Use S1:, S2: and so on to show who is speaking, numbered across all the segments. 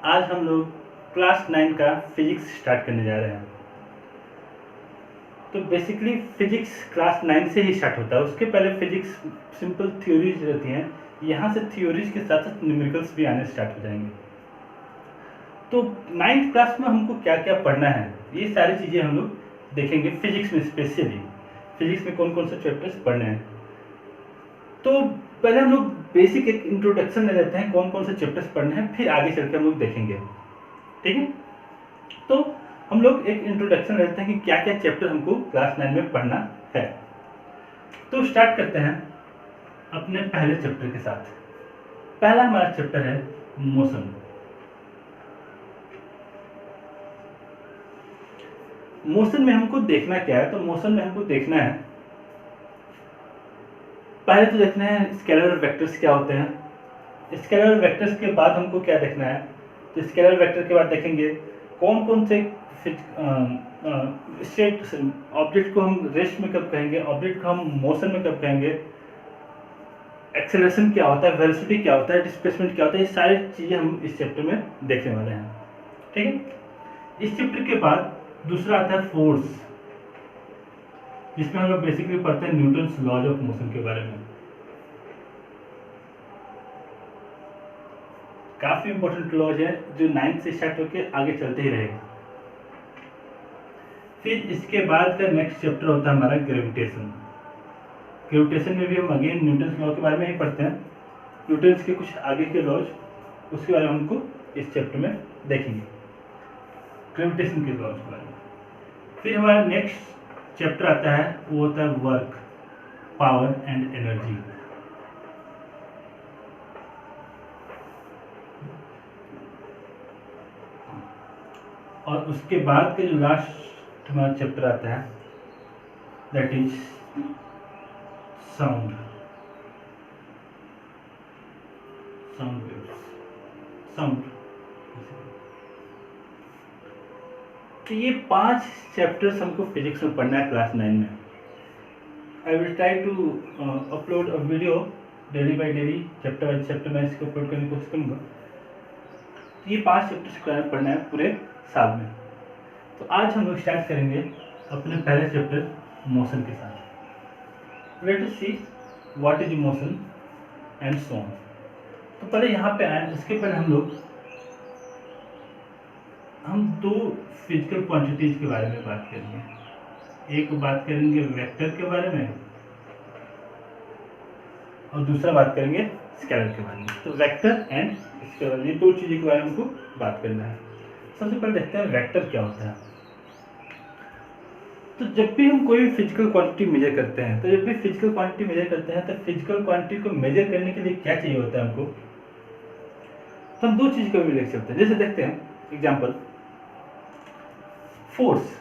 S1: आज हम लोग क्लास 9 का फिजिक्स स्टार्ट करने जा रहे हैं। तो बेसिकली फिजिक्स क्लास 9 से ही स्टार्ट होता है। उसके पहले फिजिक्स सिंपल थ्योरीज रहती हैं, यहाँ से थ्योरीज के साथ साथ न्यूमेरिकल्स भी आने स्टार्ट हो जाएंगे। तो 9th क्लास में हमको क्या क्या पढ़ना है, ये सारी चीज़ें हम लोग देखेंगे। फिजिक्स में स्पेशली फिजिक्स में कौन कौन से चैप्टर्स पढ़ने हैं। तो पहले हम लोग बेसिक एक इंट्रोडक्शन ले लेते हैं, कौन कौन से चैप्टर्स पढ़ने हैं, फिर आगे चल के हम लोग देखेंगे। ठीक है, तो हम लोग एक इंट्रोडक्शन लेते हैं कि क्या क्या चैप्टर हमको क्लास 9 में पढ़ना है। तो स्टार्ट करते हैं अपने पहले चैप्टर के साथ। पहला हमारा चैप्टर है मोशन। मोशन में हमको देखना क्या है, तो मोशन में हमको देखना है, पहले तो देखना है स्केलर वेक्टर्स क्या होते हैं। स्केलर वेक्टर्स के बाद हमको क्या देखना है, तो स्केलर वेक्टर के बाद देखेंगे कौन कौन से स्टेट ऑब्जेक्ट को हम रेस्ट में कब कहेंगे, ऑब्जेक्ट को हम मोशन में कब कहेंगे, एक्सेलरेशन क्या होता है, वेलोसिटी क्या होता है, डिस्प्लेसमेंट क्या होता है, ये सारी चीज़ें हम इस चैप्टर में देखने वाले हैं। ठीक है, इस चैप्टर के बाद दूसरा आता है फोर्स, जिसमें हम लोग बेसिकली पढ़ते हैं न्यूटन्स लॉज ऑफ मोशन के बारे में। काफ़ी इंपॉर्टेंट लॉज है जो 9th से स्टार्ट होकर आगे चलते ही रहेगा। फिर इसके बाद का नेक्स्ट चैप्टर होता है हमारा ग्रेविटेशन। ग्रेविटेशन में भी हम अगेन न्यूटन्स लॉ के बारे में ही पढ़ते हैं। न्यूटन्स के कुछ आगे के लॉज, उसके बारे में हमको इस चैप्टर में देखेंगे, ग्रेविटेशन के लॉज के बारे में। फिर हमारा नेक्स्ट चैप्टर आता है, वो होता है वर्क, पावर एंड एनर्जी। और उसके बाद का जो लास्ट हमारा चैप्टर आता है, that is sound, sound waves, sound. तो ये 5 चैप्टर्स हमको फिजिक्स में पढ़ना है क्लास 9 में। I will try to upload a video daily by daily, chapter by chapter मैं इसको अपलोड करने की कोशिश करूँगा। तो ये 5 चैप्टर्स पढ़ना है पूरे साल में। तो आज हम लोग स्टार्ट करेंगे अपने पहले चैप्टर मोशन के साथ। Let us see what is motion and so on. तो पहले यहाँ पे आए, इसके पहले हम दो फिजिकल क्वांटिटीज के बारे में बात करेंगे। एक बात करेंगे वेक्टर के बारे में और दूसरा बात करेंगे स्केलर के बारे में। तो वेक्टर एंड स्केलर, ये दो चीज़ों के बारे में हमको बात करना है। सबसे पहले देखते हैं वेक्टर क्या होता है। तो जब भी हम कोई फिजिकल क्वांटिटी मेजर करते हैं, तो फिजिकल क्वांटिटी को मेजर करने के लिए क्या चाहिए होता है हमको, तो हम दो चीज़ को भी लिख सकते हैं। जैसे देखते हैं example, force.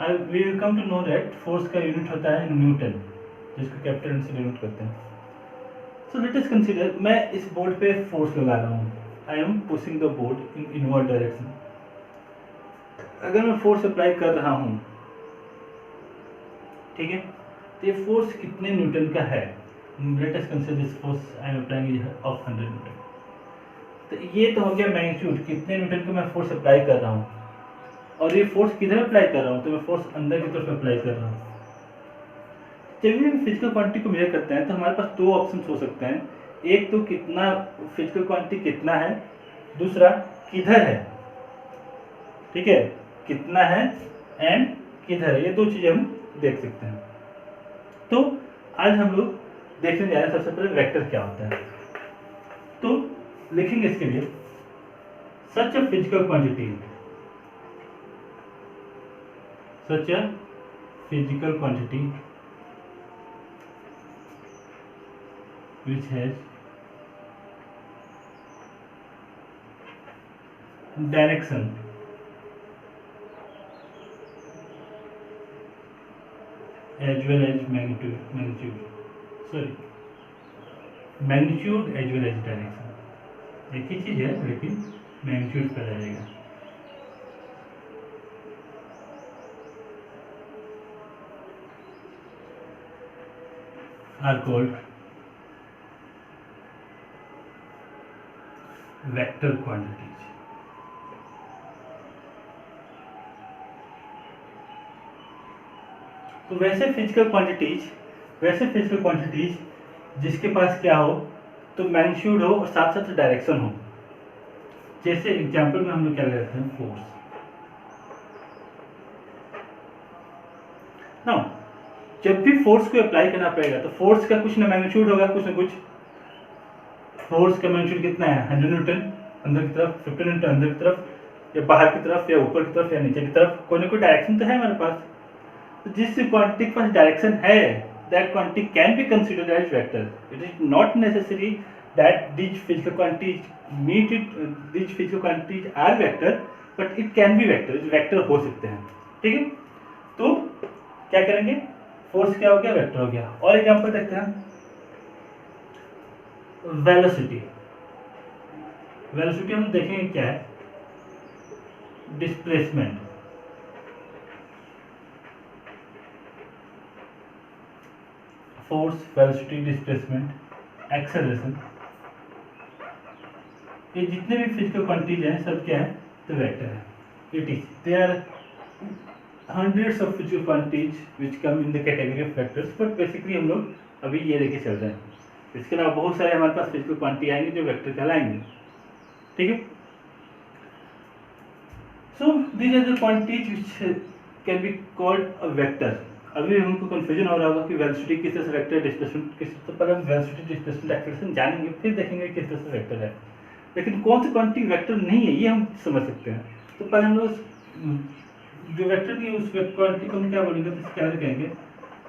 S1: We will come to know that force का यूनिट होता है न्यूटन, जिसको कैपिटल एन से डिनोट करते हैं। सो लेट अस कंसीडर, मैं इस बोर्ड पे फोर्स लगा रहा हूँ, I am pushing the board in inward direction. अगर मैं फोर्स अप्लाई कर रहा हूँ, ठीक है, तो ये फोर्स कितने न्यूटन का है। Late us consider this force I am applying of 100 Newton. तो ये तो हो गया मैग्नीट्यूड, कितने न्यूटन का मैं फोर्स अप्लाई कर रहा हूँ। और ये फोर्स किधर अप्लाई कर रहा हूँ, तो मैं फोर्स अंदर की तरफ अप्लाई कर रहा हूँ। जब भी हम फिजिकल क्वांटिटी को मेजर करते हैं तो हमारे पास दो ऑप्शन हो सकते हैं। एक तो कितना फिजिकल क्वांटिटी कितना है, दूसरा किधर है। ठीक है, कितना है एंड किधर है, ये दो चीज़ें हम देख सकते हैं। तो आज हम लोग देखने जा रहे हैं सबसे पहले वेक्टर क्या होता है। तो लिखेंगे इसके लिए, such a physical quantity, such a physical quantity which has direction as well as magnitude as well as direction। एक ही चीज है लेकिन मैग्नीट्यूड पर रहेगा। are called vector quantities. तो वैसे फिजिकल क्वांटिटीज जिसके पास क्या हो, तो मैग्नीट्यूड हो और साथ साथ डायरेक्शन हो। जैसे एग्जांपल में हम लोग क्या लेते हैं, फोर्स। नाउ जब भी फोर्स को अप्लाई करना पड़ेगा तो फोर्स का कुछ ना मैग्नीट्यूड होगा, कुछ ना कुछ। फोर्स का मैग्नीट्यूड कितना है, 100 न्यूटन अंदर की तरफ, 50 न्यूटन अंदर की तरफ, या बाहर की तरफ, या ऊपर की तरफ, या नीचे की तरफ। कोई ना कोई डायरेक्शन तो है हमारे पास। तो जिस क्वांटिटी के पास डायरेक्शन है, that quantity can be considered as vector. It is not necessary that these physical quantities are vector, but it can be vector. Vector हो सकते हैं, ठीक है। तो क्या करेंगे, फोर्स क्या हो गया, वेक्टर हो गया। और एग्जांपल देखते हैं, वेलोसिटी। वेलोसिटी हम देखेंगे क्या है, displacement. Force, velocity, displacement, acceleration, ये जितने भी फिजिकल क्वांटिटीज हैं सब क्या है, तो वेक्टर है। It is there hundreds of physical quantities which come in the category of vectors, but basically हम लोग अभी ये लेके चल रहे हैं। इसके अलावा बहुत सारे हमारे पास फिजिकल क्वांटिटी आएंगे जो वेक्टर कहलाएंगे, ठीक है। सो these are the quantities which can be called a vector। अभी हमको कंफ्यूजन हो रहा होगा कि वेलोसिटी किस तरह से वेक्टर, डिस्प्लेसमेंट किस, तो पहले हम वेलोसिटी, डिस्प्लेसमेंट, एक्सेलरेशन जानेंगे, फिर देखेंगे किस तरह से वेक्टर है। लेकिन कौन सी क्वांटिटी वेक्टर नहीं है ये हम समझ सकते हैं। तो पहले हम लोग जो वेक्टर की उस क्वांटिटी को हम क्या बोलेंगे, तो स्केलर कहेंगे।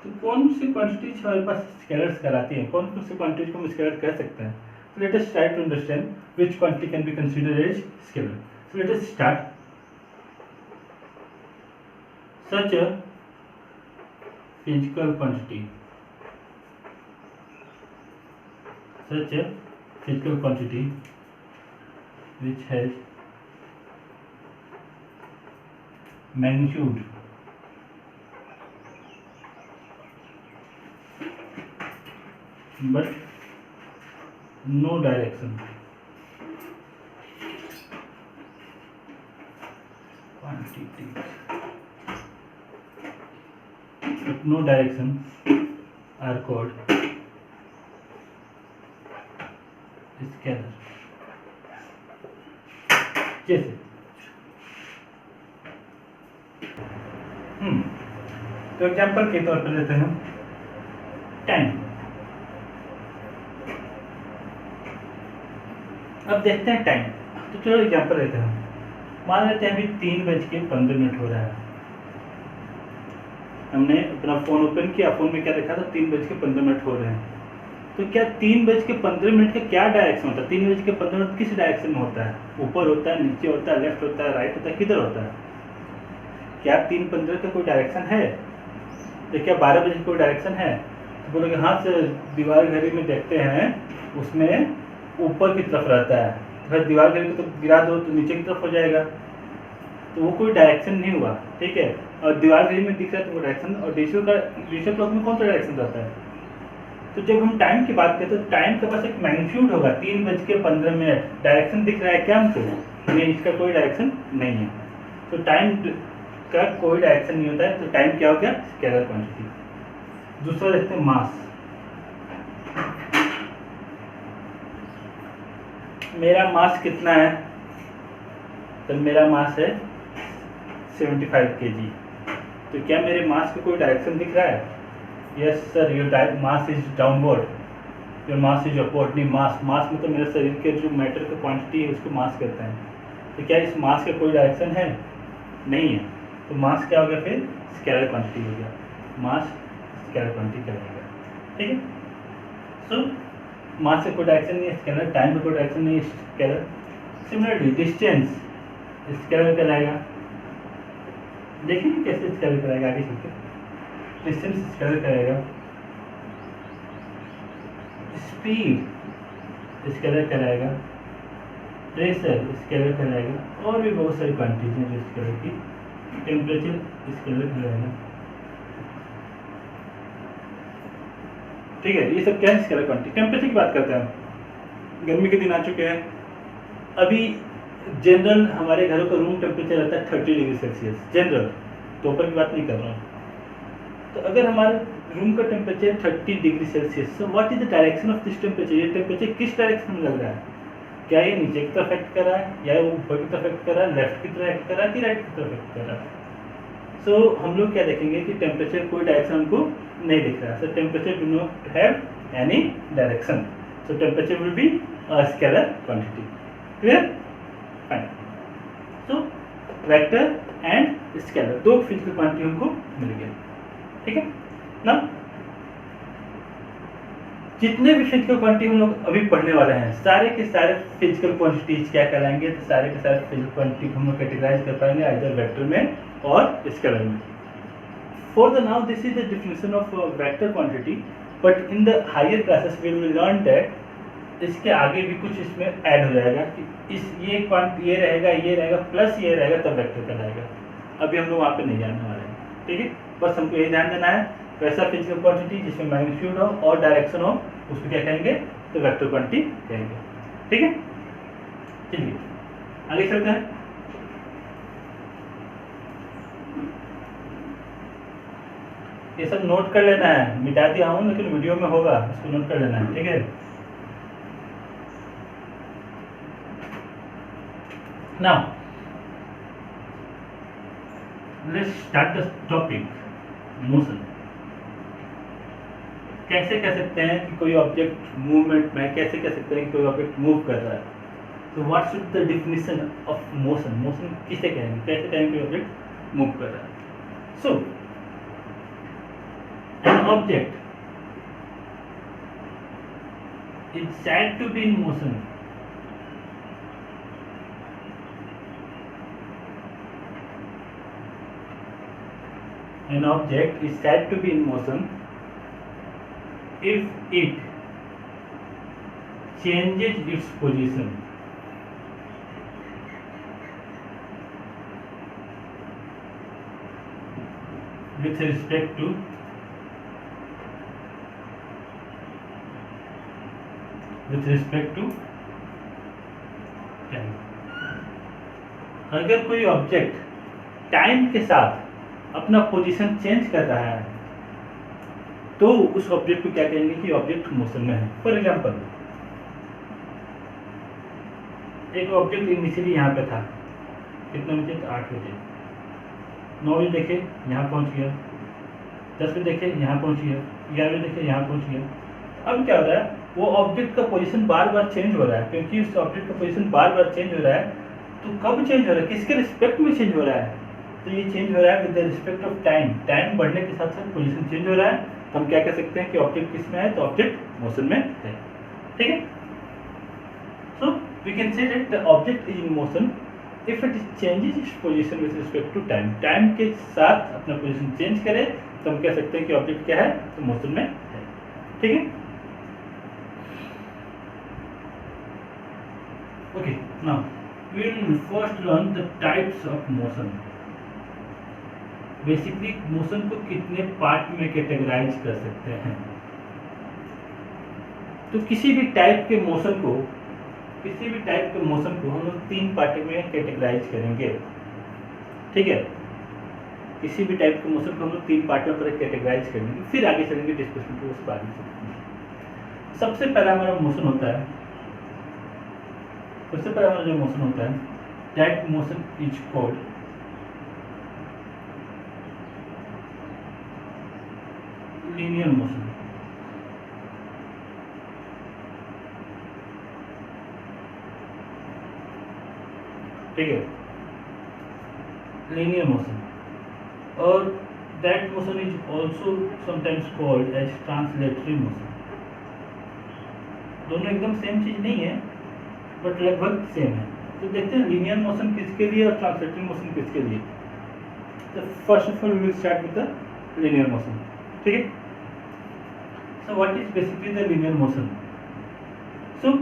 S1: तो कौन सी क्वांटिटीज हमारे पास स्केलर्स कहलाती हैं, कौन सी क्वांटिटीज को हम स्केलर कह सकते हैं। So let us try to understand which quantity can be considered as scalar. So let us start. Such a physical quantity which has magnitude but no direction, quantities but no direction are called scalar। जैसे तो example के तौर पर लेते हैं time. अब देखते हैं टाइम। तो चलो एग्जांपल लेते हैं, मान लेते हैं अभी 3:15 हो रहा है। हमने अपना फोन ओपन किया, फोन में क्या देखा था, 3:15 हो रहे हैं। तो क्या 3:15 का क्या डायरेक्शन होता है, 3:15 किस डायरेक्शन में होता है, ऊपर होता है, नीचे होता है, लेफ्ट होता है, राइट होता है, किधर होता है। क्या 3:15 का कोई डायरेक्शन है, तो क्या 12 बजे कोई डायरेक्शन है। तो बोलोगे हाँ सर, दीवार घड़ी में देखते हैं उसमें ऊपर की तरफ रहता है, अगर दीवार घड़ी को तो गिरा दो तो नीचे की तरफ हो जाएगा, तो वो कोई डायरेक्शन नहीं हुआ, ठीक है। और दीवार घड़ी में दिख रहा है तो वो डायरेक्शन, और डिजिटल क्लॉक में कौन सा डायरेक्शन रहता है। तो जब हम टाइम की बात करते हैं तो टाइम के पास एक मैग्नीट्यूड होगा, 3:15, डायरेक्शन दिख रहा है क्या हमको, नहीं, इसका कोई डायरेक्शन नहीं है। तो टाइम का कोई डायरेक्शन नहीं होता है, तो टाइम क्या हो गया, स्केलर क्वांटिटी। दूसरा देखते हैं मास। मेरा मास कितना है, तो मेरा मास है 75 kg। तो क्या मेरे मास का कोई डायरेक्शन दिख रहा है, yes sir, your mass is downward, your mass is upward. नहीं, मास में तो मेरे शरीर के जो मैटर का क्वांटिटी है उसको मास कहते हैं। तो क्या इस मास का कोई डायरेक्शन है, नहीं है। तो मास क्या हो गया, फिर स्केलर क्वांटिटी हो गया, मास स्केलर क्वांटिटी कहलाएगा, ठीक है। सो मास का कोई डायरेक्शन नहीं है, स्केलर। टाइम का कोई डायरेक्शन नहीं है, स्केलर। सिमिलरली डिस्टेंस स्केलर कहलाएगा। देखेंगे कैसे स्केलर कराएगा आगे चलकर। डिस्टेंस स्केलर कराएगा, स्पीड स्केलर कराएगा, प्रेशर स्केलर कराएगा, और भी बहुत सारी क्वांटिटीज हैं जो स्केलर की। टेम्परेचर स्केलर कराएगा, ठीक है। ये सब क्या है, स्केलर क्वांटिटी। टेम्परेचर की बात करते हैं, गर्मी के दिन आ चुके हैं, अभी जनरल हमारे घरों का रूम टेम्परेचर रहता है 30 डिग्री सेल्सियस, जनरल, तो ऊपर की बात नहीं कर रहा हूँ। तो अगर हमारे रूम का temperature 30 degree Celsius, so what is the direction of this temperature? ये टेम्परेचर किस डायरेक्शन में लग रहा है? क्या ये नीचे की तरफ एक्ट कर रहा है, या वो ऊपर की तरफ एक्ट कर रहा है, लेफ्ट की तरफ एक्ट कर रहा है, कि राइट की तरफ एक्ट कर रहा है? सो हम लोग क्या देखेंगे कि टेम्परेचर कोई डायरेक्शन हमको नहीं दिख रहा है। सो temperature do not have any direction, so temperature will be a scalar quantity. Clear? Fine. So vector and scalar, दो फिजिकल क्वांटिटी हमको मिल गया। ठीक है ना? जितने भी फिजिकल क्वांटिटी हम लोग अभी पढ़ने वाले हैं, सारे के सारे फिजिकल क्वांटिटीज क्या कहलाएंगे? तो सारे के सारे फिजिकल क्वांटिटी को हम लोग कैटेगराइज कर पाएंगे आइदर वेक्टर में और स्केलर में। For the now this is the definition of vector quantity, but in the higher classes we will learn that इसके आगे भी कुछ इसमें ऐड हो जाएगा कि इस ये रहेगा प्लस ये रहेगा तब वेक्टर कहलाएगा। अभी हम लोग वहाँ पे नहीं जानने वाले हैं। ठीक है, बस हमको ये ध्यान देना है, वैसा फिजिकल क्वांटिटी जिसमें मैग्नीट्यूड हो और डायरेक्शन हो उसको क्या कहेंगे? तो वेक्टर क्वांटिटी कहेंगे। ठीक है, चलिए आगे चलते हैं। ये सब नोट कर लेना है, मिटा दिया हूँ लेकिन वीडियो में होगा, इसको नोट कर लेना है। ठीक है, now let's start the topic motion. कैसे कह सकते हैं कि कोई ऑब्जेक्ट मूवमेंट में, कैसे कह सकते हैं कि कोई ऑब्जेक्ट मूव कर रहा है? तो what should the definition of motion? Motion किसे कहेंगे? कैसे कहेंगे कोई ऑब्जेक्ट मूव कर रहा है? सो an object is said to be in motion if it changes its position with respect to time. अगर कोई ऑब्जेक्ट टाइम के साथ अपना पोजीशन चेंज कर रहा है तो उस ऑब्जेक्ट को क्या कहेंगे कि ऑब्जेक्ट मोशन में है। फॉर एग्जांपल, एक ऑब्जेक्ट इनिशियली यहाँ पे था, कितने बजे? 8 बजे। 9 बजे देखे यहाँ पहुँच गया, 10 बजे देखे यहाँ पहुँच गया, 11 बजे देखे यहाँ पहुँच गया। अब क्या हो रहा है? वो ऑब्जेक्ट का पोजीशन बार बार चेंज हो रहा है, क्योंकि उस ऑब्जेक्ट का पोजीशन बार बार चेंज हो रहा है। तो कब चेंज हो रहा है? किसके रिस्पेक्ट में चेंज हो रहा है? तो ये चेंज हो रहा है with the respect of time. Time बढ़ने के साथ साथ पोजीशन चेंज हो रहा है, तो हम क्या कह सकते हैं कि ऑब्जेक्ट किस में है? तो ऑब्जेक्ट मोशन में है। ठीक है, so we can say that the object is in motion if it changes its position with respect to time. Time के साथ अपना पोजीशन चेंज करे तो हम कह सकते हैं कि ऑब्जेक्ट क्या है? तो मोशन में है। ठीक है, okay, now we will first learn the types of motion. Basically motion को कितने पार्ट में कैटेगराइज कर सकते हैं? तो किसी भी टाइप के मोशन को हम लोग 3 पार्ट में कैटेगराइज करेंगे। ठीक है, किसी भी टाइप के मोशन को हम लोग 3 पार्ट में कैटेगराइज करेंगे, फिर आगे चलेंगे डिस्कशन को उस बारे में। सबसे पहला हमारा मोशन होता है, सबसे पहला हमारा जो मोशन होता है, that motion is called linear motion. ठीक है, लीनियर मोशन, और that motion is also sometimes called as translatory motion. दोनों एकदम सेम चीज नहीं है, बट लगभग सेम है। तो देखते हैं लीनियर मोशन किसके लिए और ट्रांसलेटरी मोशन किसके लिए। तो first of all we will start with the linear motion. ठीक है, so what is basically the linear motion? So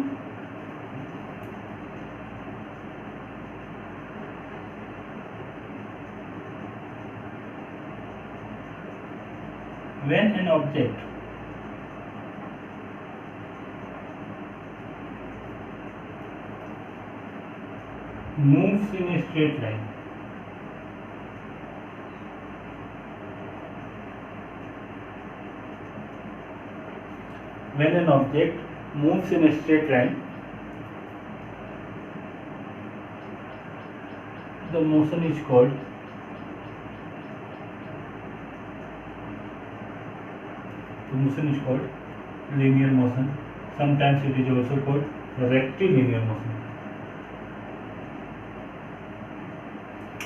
S1: when an object moves in a straight line. When an object moves in a straight line, the motion is called linear motion. Sometimes it is also called rectilinear motion.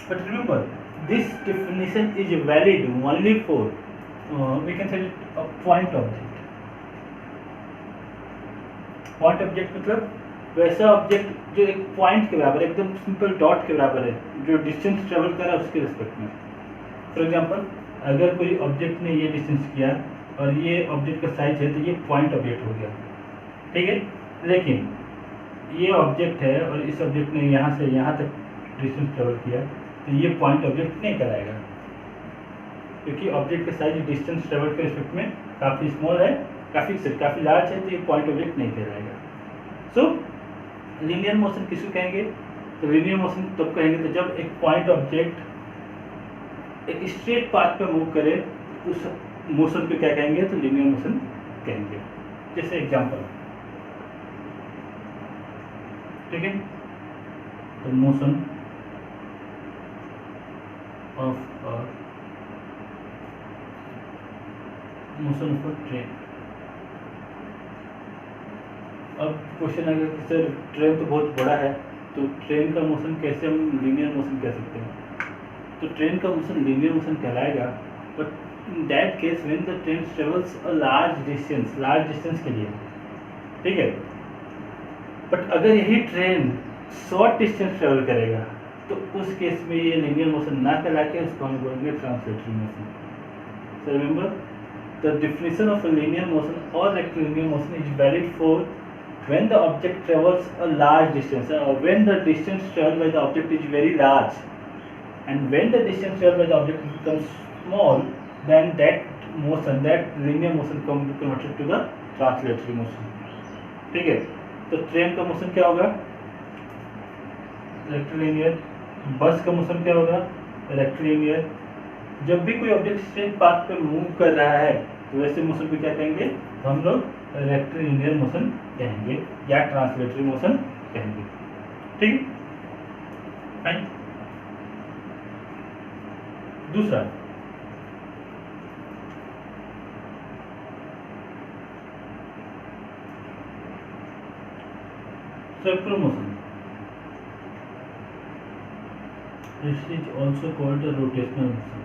S1: But remember, this definition is valid only for we can say a point object. Point object मतलब वैसा object जो एक point के बराबर है, एकदम simple dot के बराबर है, जो डिस्टेंस ट्रेवल कर रहा है उसके रिस्पेक्ट में. फॉर एग्जांपल, अगर कोई ऑब्जेक्ट ने ये डिस्टेंस किया और ये ऑब्जेक्ट का साइज है तो ये पॉइंट ऑब्जेक्ट हो गया, ठीक है. लेकिन ये ऑब्जेक्ट है और इस ऑब्जेक्ट ने यहाँ से यहाँ तक डिस्टेंस ट्रेवल किया तो ये पॉइंट ऑब्जेक्ट नहीं कराएगा, क्योंकि ऑब्जेक्ट का साइज डिस्टेंस ट्रेवल के रिस्पेक्ट में काफ़ी स्मॉल है, काफ़ी लार्ज है, तो ये पॉइंट ऑब्जेक्ट नहीं कहलाएगा. सो लीनियर मोशन किसको कहेंगे? तो लीनियर मोशन तब कहेंगे तो जब एक पॉइंट ऑब्जेक्ट एक स्ट्रेट पाथ पे मूव करे, उस मोशन पे क्या कहेंगे? तो लीनियर मोशन कहेंगे. जैसे एग्जांपल, ठीक है, तो मोशन ऑफ ट्रेन. अब क्वेश्चन आएगा कि सर ट्रेन तो बहुत बड़ा है, तो ट्रेन का मोशन कैसे हम लीनियर मोशन कह सकते हैं? तो ट्रेन का मोशन लीनियर मोशन कहलाएगा, but in that case when the train travels a large distance के लिए, ठीक है. बट अगर यही ट्रेन शॉर्ट डिस्टेंस ट्रेवल करेगा तो उस केस में ये लीनियर मोशन ना कहला के उसको हम बोलेंगे translatory motion. So remember, the definition of a linear motion or rectilinear motion is valid for when the object travels a large distance, or when the distance traveled by the object is very large, and when the distance traveled by the object becomes small, then that linear motion converted to the translatory motion. ठीक है. तो train का motion क्या होगा? Rectilinear. बस का motion क्या होगा? रेक्टिलिनियर. जब भी कोई ऑब्जेक्ट स्ट्रेट पाथ पे मूव कर रहा है तो वैसे मोशन को क्या कहेंगे? तो हम लोग रेक्टिलिनियर मोशन कहेंगे या ट्रांसलेटरी मोशन कहेंगे. ठीक है, फाइन. दूसरा, circular motion. This is also called a rotational motion.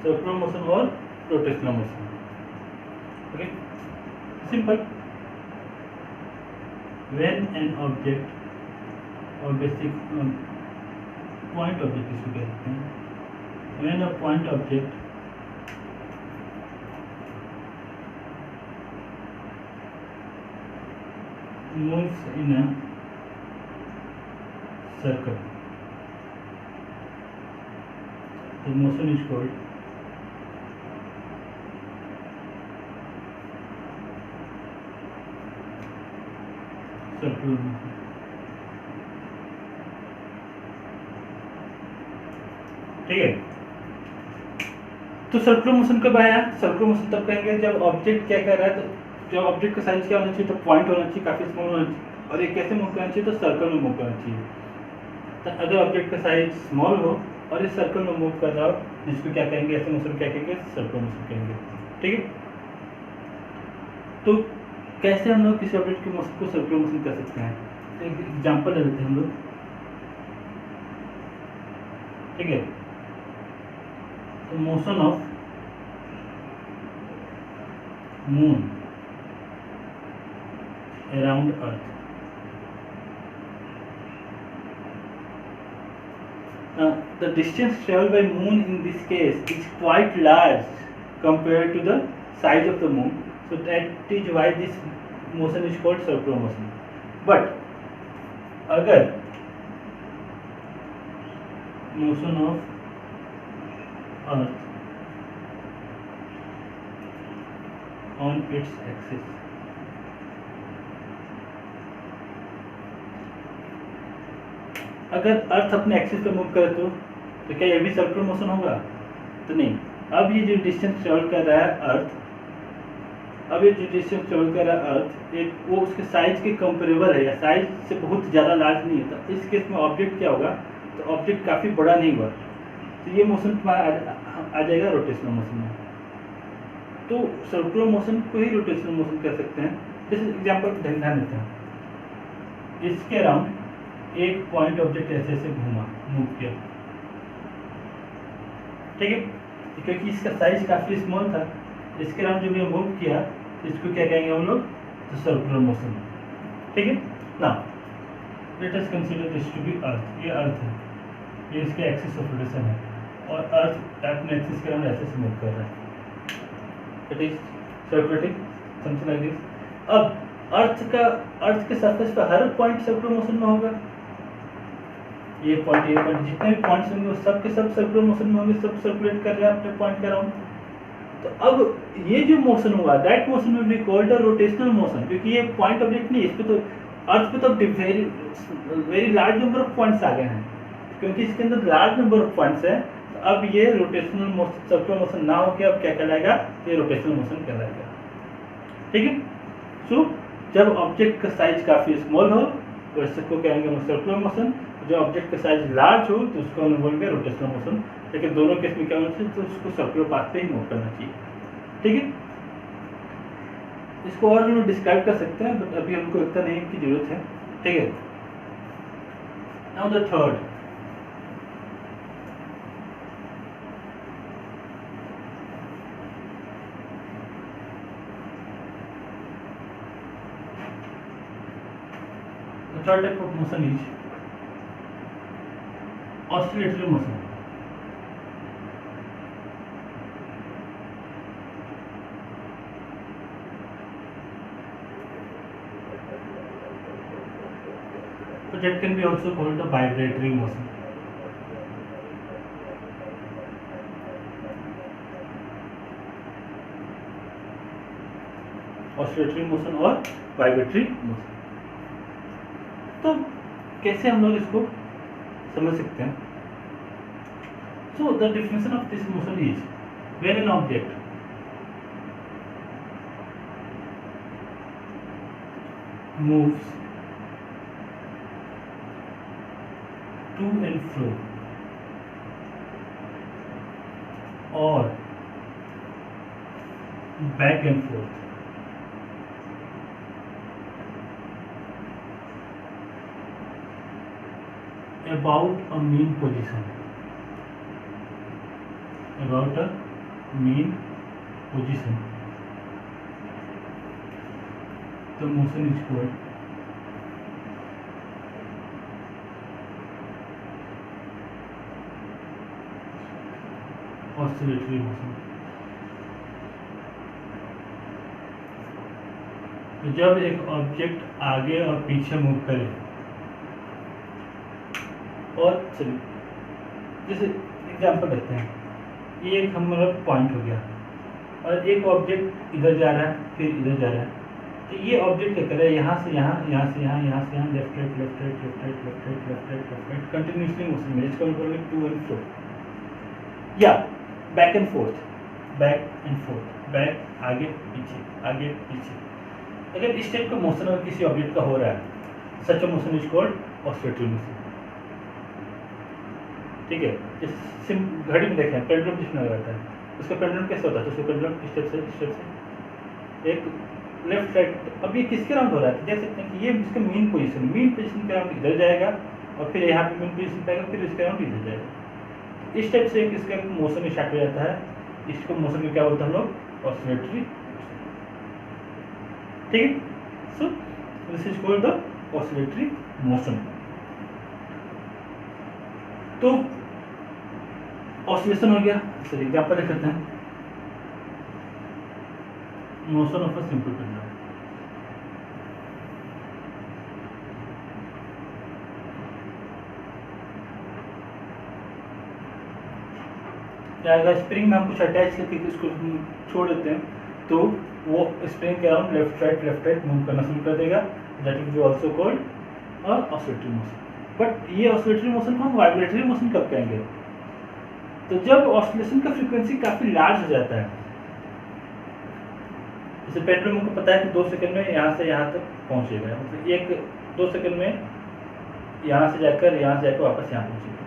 S1: Circular motion or rotational motion. Okay, simple. When an object, or basic point object इसको कहते हैं, when a point object moves in a circle, the motion is called circular motion. ठीक है. तो circular motion कब आया? Circular motion तब कहेंगे जब ऑब्जेक्ट क्या कर रहा है, तो जब ऑब्जेक्ट का साइज क्या होना चाहिए? तो पॉइंट होना चाहिए, काफ़ी स्मॉल होना चाहिए, और ये कैसे मूव करना चाहिए? तो सर्कल में मूव करना चाहिए. तो अगर ऑब्जेक्ट का साइज स्मॉल हो और इस सर्कल में मूव कर रहा हो, जिसको क्या कहेंगे? ऐसे मोशन क्या कहेंगे? सर्कुलर मोशन कहेंगे. ठीक है. तो कैसे हम लोग किसी ऑब्जेक्ट के मोशन को सर्कुलर मोशन कर सकते हैं? एक एग्जाम्पल ले लेते हैं हम लोग. ठीक है. तो motion of moon around Earth. The distance traveled by moon in this case is quite large compared to the size of the moon, so that is why this motion is called circular motion. But अगर motion of Earth on its axis. अगर अर्थ अपने axis पे move करे तो क्या ये भी circular motion होगा? तो नहीं। अब ये जो डिस्टेंस ट्रेवल कर रहा है अर्थ, अब ये जो डिस्टेंस ट्रेवल कर रहा है अर्थ, एक वो उसके साइज के कंपेरेबल है या साइज से बहुत ज़्यादा लार्ज नहीं है। तो इस केस में ऑब्जेक्ट क्या होगा? तो ऑब्जेक्ट काफ़ी बड़ा नहीं हुआ, तो ये मोशन तुम्हारा आ जाएगा रोटेशनल मोशन में। तो सर्कुलर मोशन को ही रोटेशनल मोशन कह सकते हैं। जैसे एग्जाम्पल ध्यान देते हैं, इसके अराउंड एक पॉइंट ऑब्जेक्ट ऐसे ऐसे घूमा, मूव किया, ठीक है, क्योंकि इसका साइज काफ़ी स्मॉल था, इसके अराउंड जब ये मूव किया तो इसको क्या कहेंगे हम लोग? तो सर्कुलर मोशन, ठीक है ना। Let us consider this to be earth. ये अर्थ है, ये इसके एक्सिस ऑफ रोटेशन है और अर्थ अपने एक्सिस के अराउंड ऐसे मूव कर रहा है, it is circulating something like this. अब अर्थ के सरफेस पर हर पॉइंट सर्कुलर मोशन में होगा। ये पॉइंट जितने भी पॉइंट्स होंगे वो सब के सब सर्कुलर मोशन में होंगे, सब सर्कुलेट कर रहे हैं अपने पॉइंट के अराउंड। तो अब ये जो मोशन हुआ that motion will be called a rotational motion, क्योंकि ये पॉइंट ऑब्जेक्ट नहीं है, इस पे तो अर्थ पे तो very large number of points आ गए हैं, क्योंकि इसके अंदर लार्ज नंबर ऑफ पॉइंट्स हैं। तो अब ये रोटेशनल मोशन सर्कुलर मोशन ना होकर अब क्या कहलाएगा? ये रोटेशनल मोशन कहलाएगा, ठीक है। सो जब ऑब्जेक्ट का साइज काफ़ी स्मॉल हो तो इसको कहेंगे हम सर्कुलर मोशन, जो ऑब्जेक्ट का साइज लार्ज हो तो उसको हम बोलेंगे रोटेशनल मोशन। लेकिन दोनों केस में क्या होना चाहिए? तो उसको सर्कुलर पाथ पे ही मूव करना चाहिए, ठीक है। इसको और हम लोग डिस्क्राइब कर सकते हैं, बट अभी हमको लगता नहीं की जरूरत है, ठीक है। Now the third, third type of motion is oscillatory motion. So that can be also called the vibratory motion. Oscillatory motion और vibratory motion. तो कैसे हम लोग इसको समझ सकते हैं? So the definition of this motion is when an object moves to and fro or back and forth about a mean position, about a mean position, the motion is called oscillatory motion. तो जब एक object आगे और पीछे move करे, और चलिए जैसे एग्जांपल लेते हैं, ये एक हमारा पॉइंट हो गया और एक ऑब्जेक्ट इधर जा रहा है फिर इधर जा रहा है। तो ये ऑब्जेक्ट क्या कर रहा है? यहाँ से यहाँ, यहाँ से यहाँ, यहाँ से यहाँ, left right left right left right left right left right left right continuously motion में, इसका मतलब है टू एंड फ्रो या back and fourth, back and fourth, back आगे पीछे आगे पीछे। अगर इस टाइप का मोशन अगर किसी ऑब्जेक्ट का हो रहा है, such a motion is called oscillatory motion, ठीक है। जैसे घड़ी में देखें पेंडुलम जिसमें लगाता है, उसका पेंडुलम कैसे होता है? तो उसका पेंडुलम स्टेप से एक लेफ्ट राइट। अब ये किसके अराउंड हो रहा है? देख सकते हैं कि ये इसका मेन पोजीशन के अराउंड इधर जाएगा और फिर यहाँ पे मेन पोजीशन पे आएगा, फिर इसके अराउंड इधर जाएगा। इस टाइप से एक इसका मोशन स्टार्ट हो जाता है। इसको मोशन में क्या बोलते हैं हम लोग? ऑस्किलेटरी, ठीक है। So this is called the oscillatory motion. तो ऑसिलेशन हो गया। चलिए एग्जांपल देख लेते हैं, motion of a simple pendulum. क्या स्प्रिंग में हम कुछ अटैच करके इसको छोड़ देते हैं, तो वो स्प्रिंग के अराउंड लेफ्ट राइट मूव करना शुरू कर देगा, that will be also called oscillatory motion. But ये ऑसिलेटरी मोशन को हम वाइब्रेटरी मोशन कब कहेंगे? तो जब ऑसिलेशन का फ्रीक्वेंसी काफ़ी लार्ज हो जाता है, जैसे पेंडुलम को पता है कि 2 सेकंड में यहाँ से यहाँ तक पहुँचेगा, मतलब 1-2 सेकंड में यहाँ से जाकर वापस यहाँ पहुँचेगा,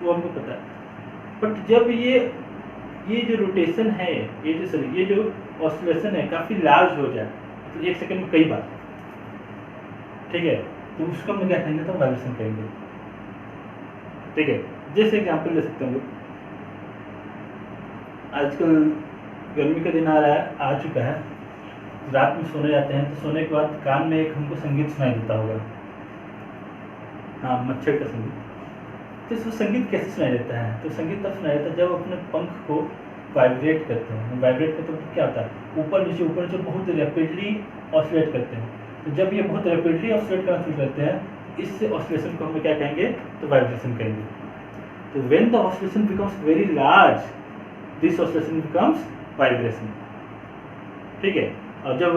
S1: वो हमको पता है। बट जब ये जो रोटेशन है, ये जो ऑसिलेशन है काफ़ी लार्ज हो जाए, तो 1 सेकंड में कई बार, ठीक है, तो उसको हम क्या कहेंगे? तो वाइब्रेशन कहेंगे, ठीक है। जैसे एग्जाम्पल ले सकते हैं लोग, आजकल गर्मी का दिन आ चुका है, रात में सोने जाते हैं, तो सोने के बाद कान में एक हमको संगीत सुनाई देता होगा, हाँ, मच्छर का संगीत। तो इसको संगीत कैसे सुनाई देता है? तो संगीत तब सुनाई देता है जब अपने पंख को वाइब्रेट करते हैं। वाइब्रेट करते तो क्या होता है? ऊपर नीचे बहुत रैपिडली ऑसिलेट करते हैं। तो जब ये बहुत रैपिडली ऑसिलेट करना शुरू करते हैं, इससे ऑसिलेशन को हम क्या कहेंगे? तो वाइब्रेशन कहेंगे। तो when the oscillation becomes very large, this oscillation becomes vibration, ठीक है। और जब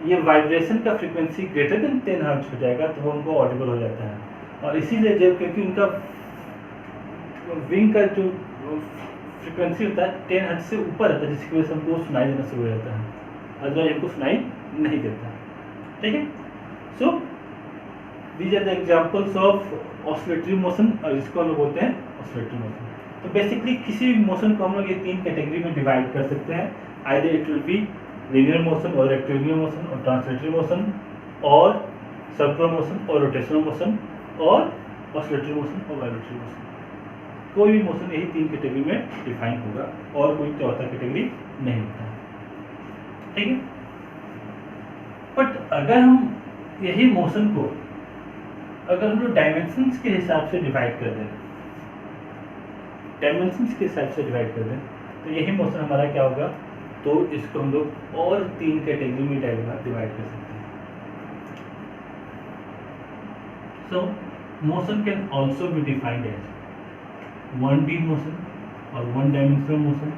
S1: ये वाइब्रेशन का फ्रीक्वेंसी ग्रेटर देन 10 हर्ट्ज हो जाएगा, तो वो उनको ऑडिबल हो जाता है। और इसीलिए जब, क्योंकि उनका विंग का जो फ्रीक्वेंसी होता है 10 हर्ट्ज से ऊपर रहता है, जिसकी वजह से हमको सुनाई देना शुरू हो जाता है, अदरवाइज हमको सुनाई नहीं देता, ठीक है। So these are the examples of oscillatory motion, और इसको हम लोग बोलते हैं ऑसिलेटरी मोशन। तो बेसिकली किसी भी मोशन को हम लोग ये 3 कैटेगरी में डिवाइड कर सकते हैं, either it will be linear motion और रेक्टेंगुलर मोशन और ट्रांसलेटरी मोशन, और सर्कुलर मोशन और रोटेशनल मोशन, और ऑसिलेटरी मोशन और वाइब्रेटरी मोशन। कोई भी मोशन यही 3 कैटेगरी में डिफाइन होगा, और कोई चौथा कैटेगरी नहीं होता है, ठीक है। बट अगर हम यही मोशन को अगर हम लोग डायमेंशंस के हिसाब से डिवाइड कर दें, तो यही मोशन हमारा क्या होगा? तो इसको हम लोग और 3 कैटेगरी में डिवाइड कर सकते हैं। So motion can also be defined as 1D motion और 1 डायमेंशनल मोशन,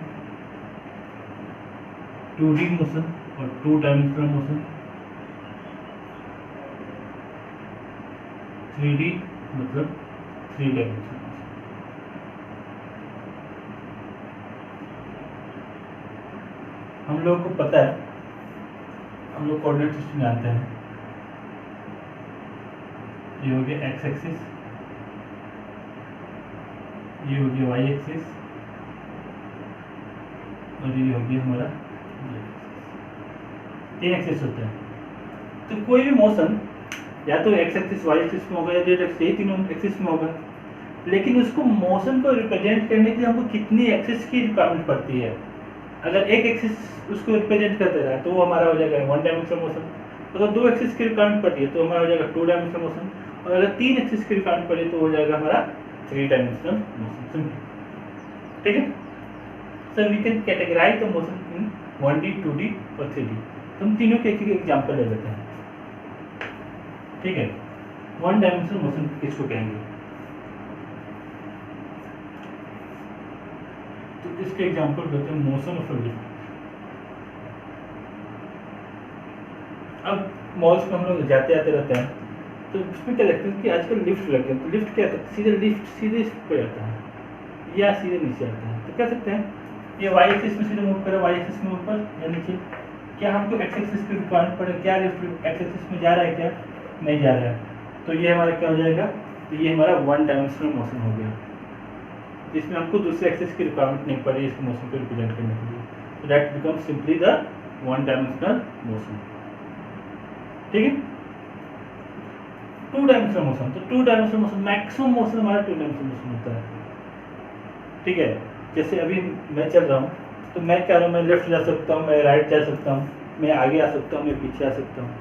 S1: 2D मोशन और 2 डायमेंशनल मोशन, 3D मतलब 3 डायमेंशनल। हम लोगों को पता है, हम लोग कोऑर्डिनेट सिस्टम जानते हैं, ये हो गया एक्स एक्सिस, ये हो गया वाई एक्सिस, और ये हो गया हमारा 3 एक्सिस होते हैं। तो कोई भी मोशन या तो एक्स एक्सिस वाई एक्सिस में होगा या जेड एक्सिस, ये तीनों एक्सिस में होगा, लेकिन उसको मोशन को रिप्रेजेंट करने के लिए हमको कितनी एक्सिस की रिक्वायरमेंट पड़ती है? अगर एक एक्सिस उसको रिप्रेजेंट कर दे रहा है तो वो हमारा हो जाएगा 1 डायमेंशनल मोशन। अगर 2 एक्सिस की रिक्वायरमेंट पड़ती है तो हमारा हो जाएगा 2 डायमेंशनल मोशन, और अगर 3 एक्सिस की रिक्वायरमेंट पड़ी तो हो जाएगा हमारा 3 डायमेंशनल मोशन, ठीक है। So we can categorise the motion in 1D, 2D और 3D। तो हम तीनों के एक एग्जाम्पल ले लेते हैं, ठीक है। 1 डायमेंशनल मोशन किसको कहेंगे? तो इसके एग्जाम्पल कहते हैं मोशन ऑफ अ लिफ्ट। अब मॉल्स में हम लोग जाते आते रहते हैं, तो उसमें क्या देखते हैं कि आजकल लिफ्ट लग गए। तो लिफ्ट क्या होता है? सीधे इस पर जाता है या सीधे नीचे आता है। तो कह सकते हैं ये वाई एक्सिस में सीधे मूव करे, वाई एक्सिस में ऊपर या नीचे। क्या हमको एक्स एक्सिस की रिक्वायरमेंट पड़े? क्या लिफ्ट एक्स एक्सिस में जा रहा है, क्या नहीं जा रहा है? तो ये हमारा क्या हो जाएगा? तो ये हमारा 1 डायमेंशनल मोशन हो गया, जिसमें हमको दूसरे एक्सिस की रिक्वायरमेंट नहीं पड़ी इस मोशन को रिप्रेजेंट करने के लिए। तो that becomes simply the 1 dimensional motion, ठीक है। 2 डायमेंशनल मोशन, तो 2 डायमेंशनल मोशन मैक्सिमम मोशन हमारा 2 डायमेंशनल मोशन होता है, ठीक है। जैसे अभी मैं चल रहा हूँ, तो मैं क्या रहा हूँ? मैं लेफ्ट जा सकता हूँ, मैं राइट जा सकता हूँ, मैं आगे आ सकता हूँ, मैं पीछे आ सकता हूँ।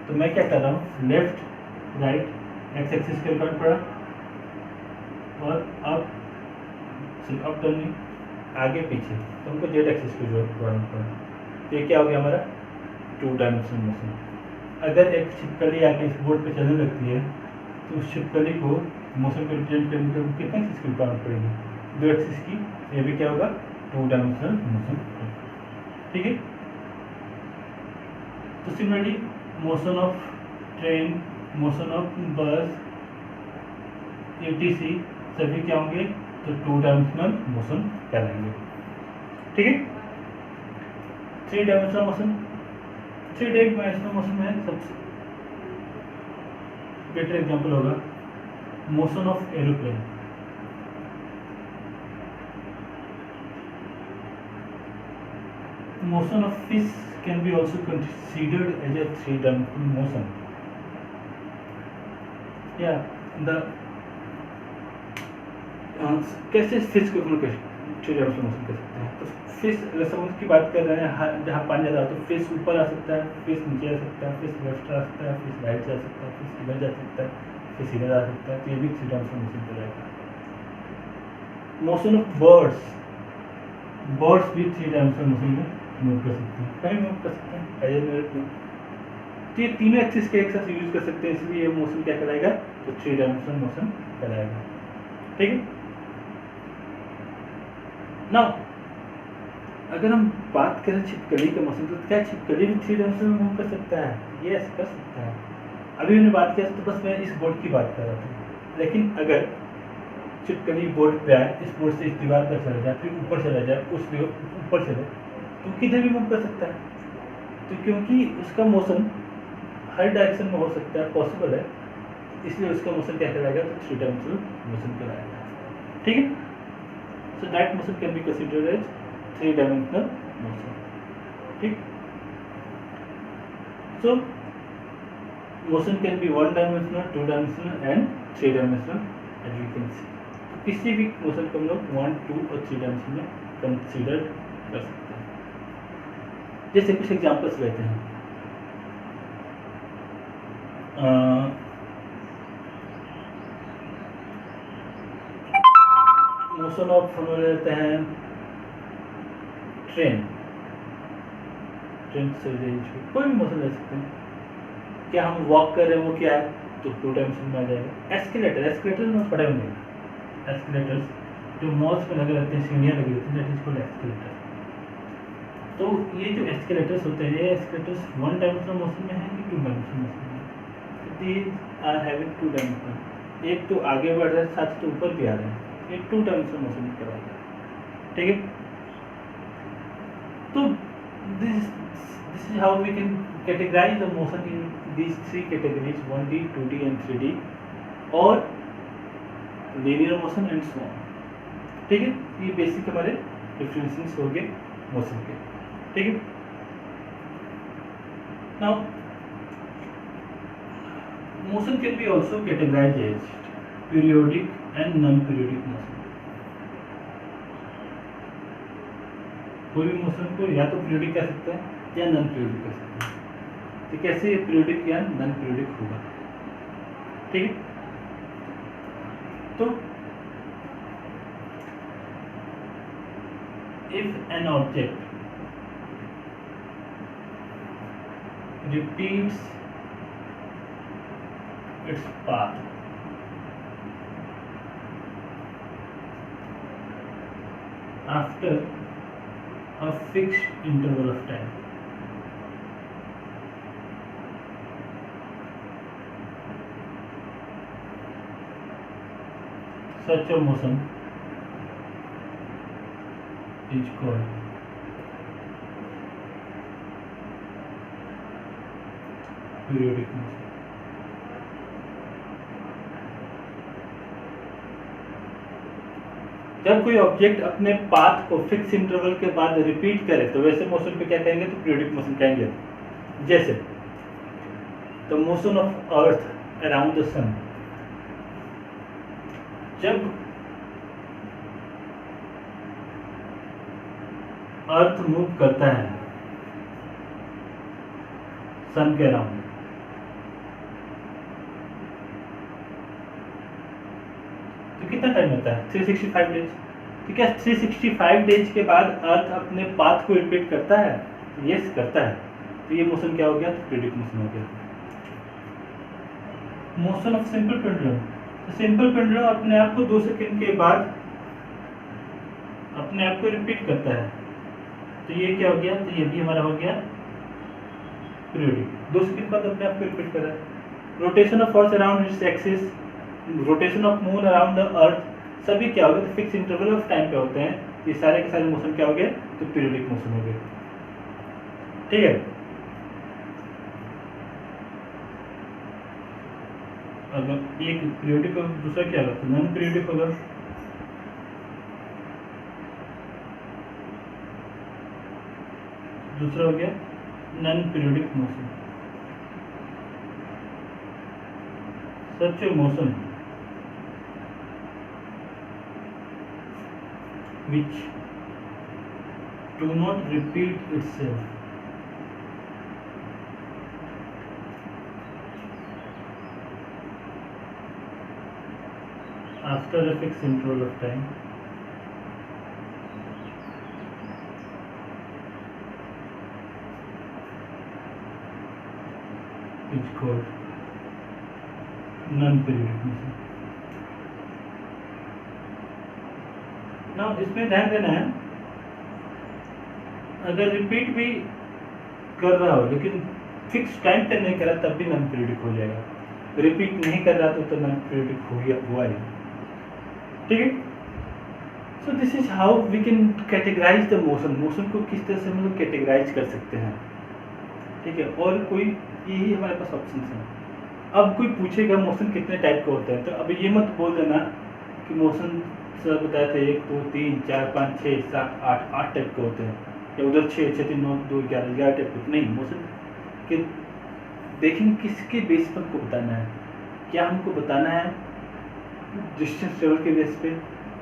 S1: तो मैं क्या कर रहा हूँ? लेफ्ट राइट एक्स एक्सिस के ऊपर पड़ा, और अप टर्निंग आगे पीछे, तो हमको जेड एक्सिस की रिक्वायरमेंट पड़ा। तो ये क्या हो गया हमारा? 2 डायमेंशनल मोशन। अगर एक छिपकली आके इस बोर्ड पे चलने लगती है, तो उस छिपकली को मोशन को रिप्रेजेंट करने के लिए कितने एक्सिस की रिक्वायरमेंट पड़ेगी? 2 एक्सिस की। ये भी क्या होगा? 2 डायमेंशनल मोशन। ठीक है। तो similarly motion of train, motion of बस, etc सभी क्या होंगे, तो 2 डायमेंशनल मोशन कहलाएंगे। ठीक है। 3 डायमेंशनल मोशन, 3 डायमेंशनल मोशन में सबसे बेटर एग्जांपल होगा motion of aeroplane. Motion of fish can be also considered as a 3-dimensional motion. Yeah, the कैसे फिश को हम लोग 3-dimensional मोशन कर सकते हैं। तो फिश अगर समुद्र की बात कर रहे हैं, जहाँ पानी ज़्यादा हो तो फिश ऊपर आ सकता है, फिश नीचे आ सकता है, फिश लेफ्ट आ सकता है, फिश राइट जा सकता है, फिश इधर जा सकता है, फिश इधर आ सकता है। तो ये भी 3-dimensional मोशन कहलाएगा। मोशन ऑफ बर्ड्स, बर्ड्स भी 3-dimensional मोशन में मूव कर सकते हैं, कहीं मूव कर सकते हैं एज ए प्लेन। तो ये तीनों एक्सिस के एक साथ यूज कर सकते हैं, इसलिए ये मोशन क्या कहलाएगा, तो 3-dimensional मोशन कहलाएगा। ठीक है। नाउ अगर हम बात करें छिपकली के मोशन, तो क्या छिपकली भी 3-dimensional में मूव कर सकता है? यस, कर सकता है। अभी मैंने बात किया तो बस मैं इस बोर्ड की बात कर रहा था, लेकिन अगर छिपकली बोर्ड पे आए, इस बोर्ड से इस दीवार पर चला जाए, फिर ऊपर चला जाए, उस ऊपर चले, तो किधर भी मूव कर सकता है। तो क्योंकि उसका मोशन हर डायरेक्शन में हो सकता है, पॉसिबल है, इसलिए उसका मोशन क्या कहलाएगा, तो 3-dimensional मोशन कहलाएगा। ठीक है। So that motion can be considered as 3-dimensional motion. ठीक। So motion can be 1-dimensional, 2-dimensional and 3-dimensional as we can see. किसी भी मोशन को हम लोग 1, 2 और 3-dimensional में कंसिडर कर सकते हैं। जैसे कुछ एग्जांपल्स लेते हैं। मोशन ऑफ हम लोग लेते हैं ट्रेन, ट्रेन से कोई भी मोशन ले सकते हैं। क्या हम वॉक कर रहे हैं, वो क्या है, तो 2-dimensional में आ जाएगा। एस्केलेटर, एस्केलेटर में पढ़े होंगे, एस्केलेटर्स जो मॉल्स में लगे रहते हैं, सीढ़ियाँ लगी रहती हैं, दैट इज कॉल्ड एस्केलेटर। तो ये जो एस्केलेटर्स होते हैं, ये एस्केलेटर्स 1-dimensional मोशन में है कि 2-dimensional मोशन में है? These are having 2-dimensional। एक तो आगे बढ़ रहा है, साथ तो ऊपर भी आ रहे हैं, ये 2-dimensional मोशन में कराएगा। ठीक है। तो this is how we can categorise the motion in these 3 categories, 1D, 2D and 3D, और linear motion and so on. ठीक है। ये बेसिक हमारे डिफरेंसेस हो गए मोशन के। ठीक है। Now motion can be also categorised as periodic and non periodic motion. कोई भी मोशन को या तो पीरियोडिक कह सकते हैं या नॉन पीरियोडिक कह सकते हैं। तो कैसे पीरियोडिक या नॉन पीरियोडिक होगा? ठीक है। तो if an object repeats its path after a fixed interval of time, such a motion is called periodic motion. जब कोई ऑब्जेक्ट अपने पाथ को फिक्स इंटरवल के बाद रिपीट करे तो वैसे मोशन पे क्या कहेंगे, तो पीरियोडिक मोशन कहेंगे। जैसे the motion of earth around the sun, जब अर्थ मूव करता है सन के अराउंड, तो कितना टाइम होता है, 365 डेज। तो क्या 365 डेज के बाद अर्थ अपने पाथ को रिपीट करता है? यस, करता है। तो ये मोशन क्या हो गया, तो पीरियोडिक मोशन हो गया। मोशन ऑफ सिंपल पेंडुलम, तो सिंपल पेंडुलम अपने आप को 2 सेकंड के बाद अपने आप को रिपीट करता है, तो ये क्या हो गया, तो ये भी हमारा हो गया पीरियोडिक। 2 सेकंड बाद अपने आप को रिपीट कर रहा है। Rotation of earth around its axis, rotation of moon around the earth, सभी क्या हो गए, तो फिक्स इंटरवल ऑफ टाइम पे होते हैं। ये सारे के सारे मोशन क्या हो गए, तो पीरियोडिक मोशन हो गए। ठीक है, अगर एक पीरियोडिक होगा दूसरा क्या होगा, तो नॉन पीरियोडिक होगा। दूसरा हो गया non periodic motion. Such motion which do not repeat itself after a fixed interval of time is called non-periodic motion। Now इसमें ध्यान देना है, अगर रिपीट भी कर रहा हो लेकिन फिक्स टाइम पे नहीं कर रहा तब भी नॉन पीरियोडिक हो जाएगा। रिपीट नहीं कर रहा तो नॉन पीरियोडिक हो गया, हुआ ही। ठीक है, so this is how we can categorise the motion. Motion को किस तरह से हम लोग कैटेगराइज कर सकते हैं। ठीक है, और कोई यही हमारे पास ऑप्शन है। अब कोई पूछेगा मोशन कितने टाइप का होता है, तो अब ये मत बोल देना कि मोशन सर बताए थे 1 2 3 4 5 6 7 8 टाइप के होते हैं, या उधर 6 6 3 9 2 11 टाइप के। नहीं, मोशन के देखेंगे किसके बेस पर हमको बताना है। क्या हमको बताना है डिस्टेंस लेवल के बेस पे,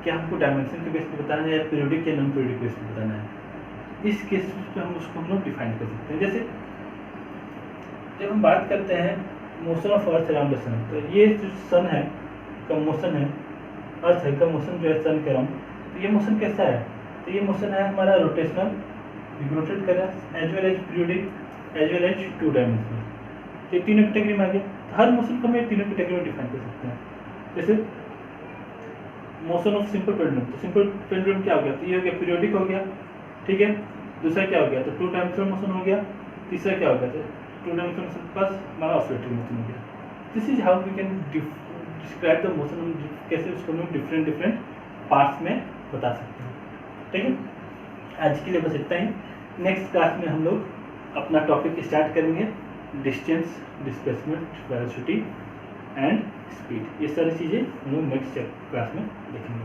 S1: क्या हमको डायमेंशन के बेस पे बताना है, या पीरियोडिक या नॉन पीरियोडिक बेस पे बताना है। इस केस पे हम उसको हम लोग डिफाइन कर सकते हैं। जैसे जब हम बात करते हैं motion of earth around the sun, तो ये जो सन है का मोशन है, अर्थ है का मोशन जो है सन के अराउंड, तो ये मोशन कैसा है, तो ये मोशन है हमारा रोटेशनल, रोटेट कर रहा है, as well as periodic as well as 2 dimensional. तो ये तीनों कैटेगरी में आ गया। हर मोशन को हम तीनों कैटेगरी में डिफाइन कर सकते हैं। जैसे मोशन ऑफ सिंपल पेंडुलम, तो सिंपल पेंडुलम क्या हो गया, तो ये हो गया पीरियोडिक हो गया। ठीक है, दूसरा क्या हो गया, तो 2 डायमेंशनल मोशन हो गया। तीसरा क्या हो गया, तो 2 डायमेंशनल मोशन प्लस हमारा ऑसिलेटरी मोशन हो गया। This is how we can describe the motion, कैसे उसको हम डिफरेंट डिफरेंट पार्ट्स में बता सकते हैं। ठीक है, आज के लिए बस इतना ही। नेक्स्ट क्लास में हम लोग अपना टॉपिक स्टार्ट करेंगे, distance, displacement, velocity and speed. ये सारी चीज़ें हम लोग नेक्स्ट क्लास में देखेंगे।